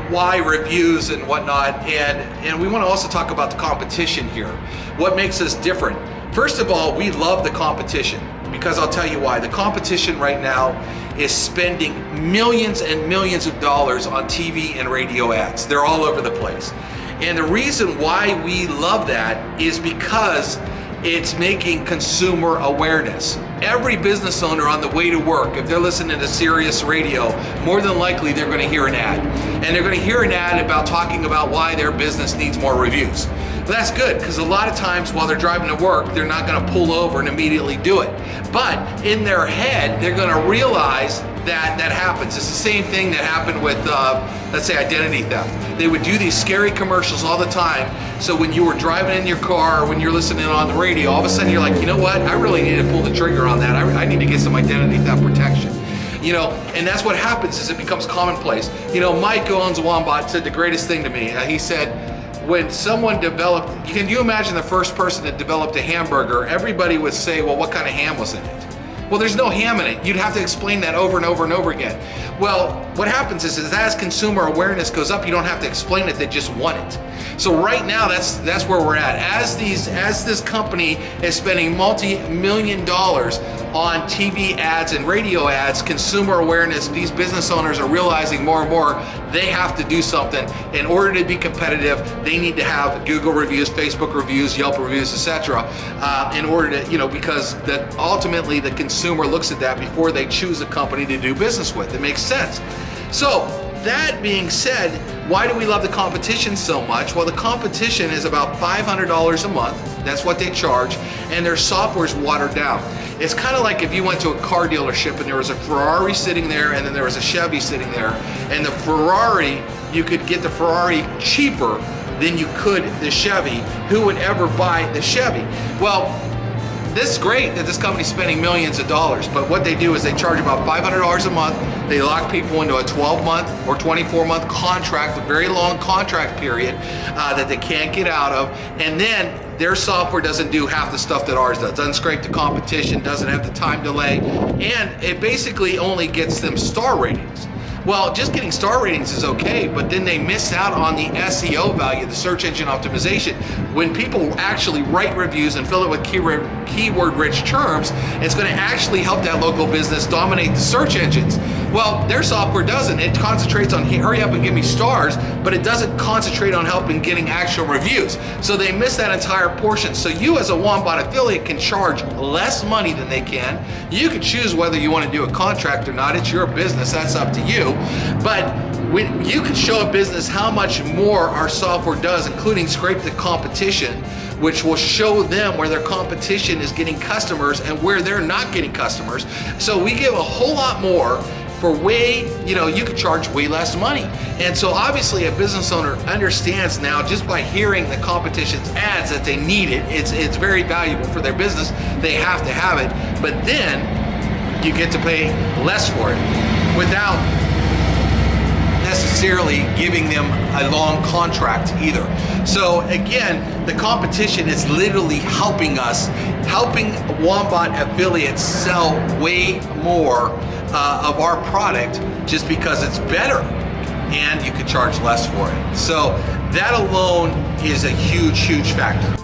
why reviews and whatnot, and we want to also talk about the competition here. What makes us different? First of all, we love the competition, because I'll tell you why. The competition right now is spending millions and millions of dollars on TV and radio ads. They're all over the place. And the reason why we love that is because it's making consumer awareness. Every business owner on the way to work, if they're listening to Sirius Radio, more than likely they're going to hear an ad. And they're going to hear an ad about talking about why their business needs more reviews. But that's good, because a lot of times while they're driving to work, they're not going to pull over and immediately do it. But in their head, they're going to realize that happens. It's the same thing that happened with, let's say, identity theft. They would do these scary commercials all the time. So when you were driving in your car, or when you're listening on the radio, all of a sudden you're like, you know what? I really need to pull the trigger on that. I need to get some identity theft protection. You know, and that's what happens, is it becomes commonplace. You know, Mike, who owns Wombat, said the greatest thing to me. He said, when someone developed, can you imagine the first person that developed a hamburger, everybody would say, well, what kind of ham was in it? Well, there's no ham in it. You'd have to explain that over and over and over again. Well, what happens is as consumer awareness goes up, you don't have to explain it, they just want it. So right now, that's where we're at. As this company is spending multi-million dollars on TV ads and radio ads, consumer awareness, these business owners are realizing more and more they have to do something. In order to be competitive, they need to have Google reviews, Facebook reviews, Yelp reviews, etc. In order to, you know, because that ultimately the consumer looks at that before they choose a company to do business with. It makes sense. So that being said, why do we love the competition so much? Well, the competition is about $500 a month. That's what they charge, and their software's watered down. It's kind of like if you went to a car dealership and there was a Ferrari sitting there and then there was a Chevy sitting there, and the Ferrari, you could get the Ferrari cheaper than you could the Chevy. Who would ever buy the Chevy? Well, this is great that this company's spending millions of dollars, but what they do is they charge about $500 a month. They lock people into a 12-month or 24-month contract, a very long contract period that they can't get out of, and then their software doesn't do half the stuff that ours does. Doesn't scrape the competition, doesn't have the time delay, and it basically only gets them star ratings. Well, just getting star ratings is okay, but then they miss out on the SEO value, the search engine optimization. When people actually write reviews and fill it with keyword-rich terms, it's going to actually help that local business dominate the search engines. Well, their software doesn't. It concentrates on hurry up and give me stars, but it doesn't concentrate on helping getting actual reviews. So they miss that entire portion. So you as a Wombat affiliate can charge less money than they can. You can choose whether you want to do a contract or not. It's your business. That's up to you. But when you can show a business how much more our software does, including scrape the competition, which will show them where their competition is getting customers and where they're not getting customers. So we give a whole lot more for you can charge way less money. And so obviously a business owner understands now, just by hearing the competition's ads, that they need it. It's very valuable for their business. They have to have it. But then you get to pay less for it without necessarily giving them a long contract either. So again, the competition is literally helping Wombat affiliates sell way more of our product just because it's better, and you can charge less for it. So that alone is a huge, huge factor.